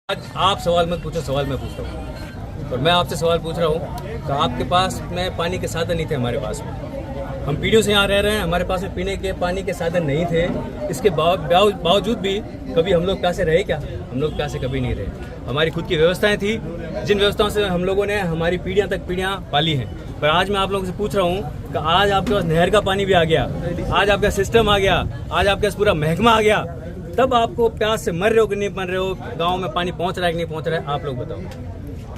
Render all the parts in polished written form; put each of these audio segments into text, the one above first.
आज आप सवाल मत पूछो, सवाल मैं पूछता हूँ। और मैं आपसे सवाल पूछ रहा हूँ कि आपके पास में पानी के साधन नहीं थे, हमारे पास में। हम पीढ़ियों से यहाँ रह रहे हैं, हमारे पास में पीने के पानी के साधन नहीं थे। इसके बावजूद भी कभी हम लोग प्यासे रहे क्या? हम लोग प्यासे कभी नहीं रहे। हमारी खुद की व्यवस्थाएं थी, जिन व्यवस्थाओं से हम लोगों ने हमारी पीढ़ियाँ पाली हैं। पर आज मैं आप लोगों से पूछ रहा हूँ कि आज आपके पास नहर का पानी भी आ गया, आज आपका सिस्टम आ गया, आज आपके पास पूरा महकमा आ गया, तब आपको प्यास से मर रहे हो कि नहीं मर रहे हो? गांव में पानी पहुंच रहा है कि नहीं पहुंच रहा है? आप लोग बताओ।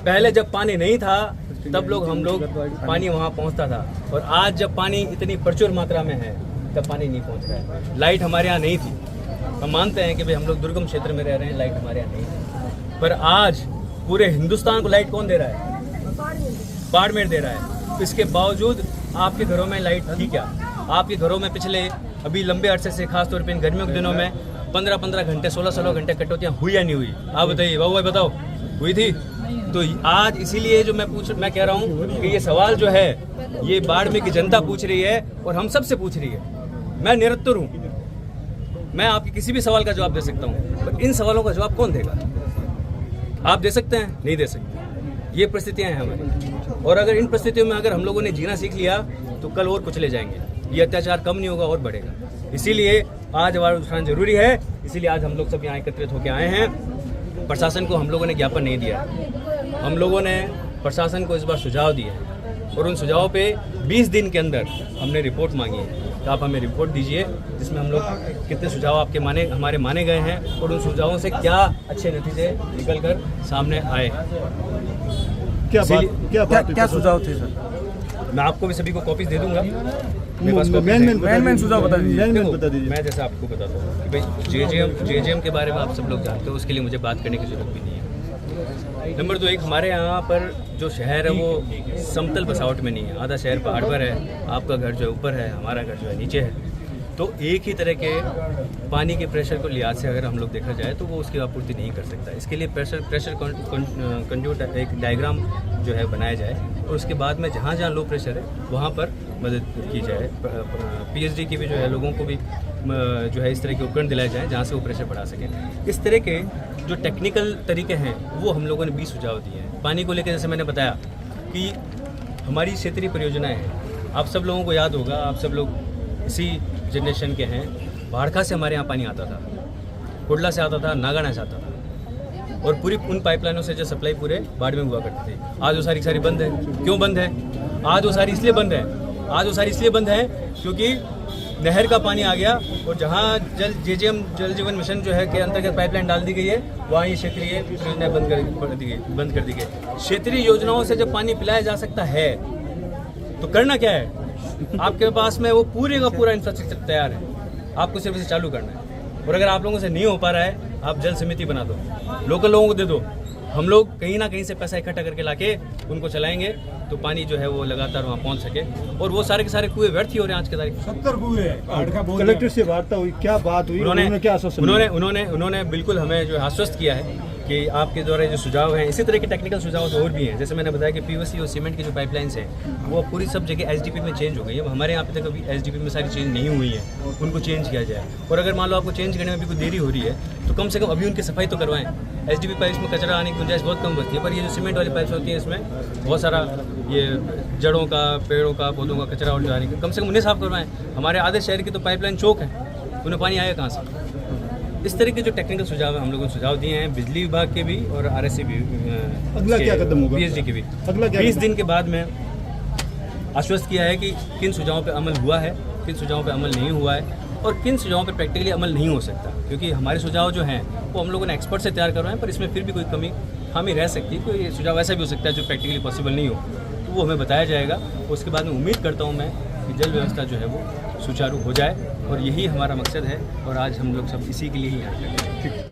पहले जब पानी नहीं था तब हम लोग पानी वहां पहुंचता था, और आज जब पानी इतनी प्रचुर मात्रा में है तब पानी नहीं पहुंच रहा है। लाइट हमारे यहाँ नहीं थी, हम मानते हैं कि भाई हम लोग दुर्गम क्षेत्र में रह रहे हैं, लाइट हमारे यहाँ नहीं थी। पर आज पूरे हिंदुस्तान को लाइट कौन दे रहा है? बाड़मेर दे रहा है। इसके बावजूद आपके घरों में लाइट थी क्या? आपके घरों में पिछले अभी लंबे अरसे से, खासतौर पर इन गर्मियों के दिनों में 15-15 घंटे, 16-16 घंटे कटौतियाँ हुई या नहीं हुई? आप बताइए बाबू भाई, बताओ, हुई थी? तो आज इसीलिए जो मैं कह रहा हूँ कि ये सवाल जो है ये बाड़मेर की जनता पूछ रही है और हम सब से पूछ रही है। मैं निरुत्तर हूँ, मैं आपके किसी भी सवाल का जवाब दे सकता हूँ, पर इन सवालों का जवाब कौन देगा? आप दे सकते हैं? नहीं दे सकते। ये परिस्थितियाँ हैं हमारी, और अगर इन परिस्थितियों में अगर हम लोगों ने जीना सीख लिया तो कल और कुचले जाएंगे। ये अत्याचार कम नहीं होगा और बढ़ेगा। इसीलिए आज आवाज़ उठाना जरूरी है। इसीलिए आज हम लोग सब यहाँ एकत्रित होकर आए हैं। प्रशासन को हम लोगों ने ज्ञापन नहीं दिया, हम लोगों ने प्रशासन को इस बार सुझाव दिए हैं, और उन सुझावों पे 20 दिन के अंदर हमने रिपोर्ट मांगी है। तो आप हमें रिपोर्ट दीजिए जिसमें हम लोग कितने सुझाव आपके हमारे माने गए हैं, और उन सुझावों से क्या अच्छे नतीजे निकल कर सामने आए। क्या सुझाव थे सर? मैं आपको भी सभी को कॉपीज दे दूंगा। मेन सुझाव बता दीजिए। मैं जैसे आपको बताता हूँ कि भाई जेजेएम के बारे में आप सब लोग जानते हो, उसके लिए मुझे बात करने की जरूरत भी नहीं है। नंबर 2, एक हमारे यहाँ पर जो शहर है वो समतल बसावट में नहीं है। आधा शहर पहाड़ पर है, आपका घर जो है ऊपर है, हमारा घर जो है नीचे है। तो एक ही तरह के पानी के प्रेशर को लिहाज से अगर हम लोग देखा जाए तो वो उसकी आपूर्ति नहीं कर सकता। इसके लिए प्रेशर कंड्यूट एक डायग्राम जो है बनाया जाए, और उसके बाद में जहाँ जहाँ लो प्रेशर है वहाँ पर मदद की जाए। पीएचडी की भी जो है लोगों को भी जो है इस तरह के उपकरण दिलाए जाए जहाँ से वो प्रेशर बढ़ा सकें। इस तरह के जो टेक्निकल तरीके हैं वो हम लोगों ने 20 सुझाव दिए हैं। पानी को लेकर जैसे मैंने बताया कि हमारी क्षेत्रीय परियोजनाएँ हैं, आप सब लोगों को याद होगा, आप सब लोग इसी जनरेशन के हैं। बाड़खा से हमारे यहाँ पानी आता था, कुडला से आता था, नागाना से आता था, और पूरी उन पाइपलाइनों से जो सप्लाई पूरे बाड़मेर में हुआ करती थी। आज वो सारी बंद है। क्यों बंद है? आज वो सारी इसलिए बंद है क्योंकि नहर का पानी आ गया, और जहाँ जेजेएम जल जीवन मिशन जो है के अंतर्गत पाइपलाइन डाल दी गई है, वहाँ ये क्षेत्रीय योजनाएं बंद कर दी गई। क्षेत्रीय योजनाओं से जब पानी पिलाया जा सकता है तो करना क्या है? आपके पास में वो पूरे का पूरा इंफ्रास्ट्रक्चर तैयार है, आपको सिर्फ इसे चालू करना है। और अगर आप लोगों से नहीं हो पा रहा है, आप जल समिति बना दो, लोकल लोगों को दे दो। हम लोग कहीं ना कहीं से पैसा इकट्ठा करके लाके उनको चलाएंगे तो पानी जो है वो लगातार वहाँ पहुँच सके। और वो सारे के सारे कुएं व्यर्थ ही हो रहे हैं आज के तारीख में। 70 कुएं। कलेक्टर से वार्ता हुई, क्या बात हुई? उन्होंने बिल्कुल हमें जो आश्वस्त किया है कि आपके द्वारा जो सुझाव हैं, इसी तरह के टेक्निकल सुझाव तो और भी हैं। जैसे मैंने बताया कि पीवीसी और सीमेंट की जो पाइपलाइंस हैं वो पूरी सब जगह एसडीपी में चेंज हो गई है। हमारे यहाँ पे तक अभी एसडीपी में सारी चेंज नहीं हुई है, उनको चेंज किया जाए। और अगर मान लो आपको चेंज करने में भी कोई देरी हो रही है तो कम से कम अभी उनकी सफाई तो करवाएं। एसडीपी पाइप्स में कचरा आने की गुंजाइश बहुत कम बचती है, पर ये जो सीमेंट वाली पाइप्स होती हैं इसमें बहुत सारा ये जड़ों का, पेड़ों का, पौधों का कचरा और जो आने की, कम से कम उन्हें साफ करवाएं। हमारे आधे शहर की तो पाइपलाइन चौक है, उन्हें पानी आया कहाँ से? इस तरह के जो टेक्निकल सुझाव है हम लोगों ने सुझाव दिए हैं, बिजली विभाग के भी और आरएससी भी। अगला क्या कदम होगा? पीएचडी के भी अगला 20 दिन के बाद में आश्वस्त किया है कि किन सुझावों पे अमल हुआ है, किन सुझावों पे अमल नहीं हुआ है, और किन सुझावों पे प्रैक्टिकली अमल नहीं हो सकता। क्योंकि हमारे सुझाव जो हैं वो हम लोगों ने एक्सपर्ट से तैयार करवाएं, पर इसमें फिर भी कोई कमी खामी रह सकती है। कोई सुझाव ऐसा भी हो सकता है जो प्रैक्टिकली पॉसिबल नहीं हो, तो वो हमें बताया जाएगा। उसके बाद में उम्मीद करता हूँ मैं कि जल व्यवस्था जो है वो सुचारू हो जाए, और यही हमारा मकसद है, और आज हम लोग सब इसी के लिए ही यहाँ पे हैं।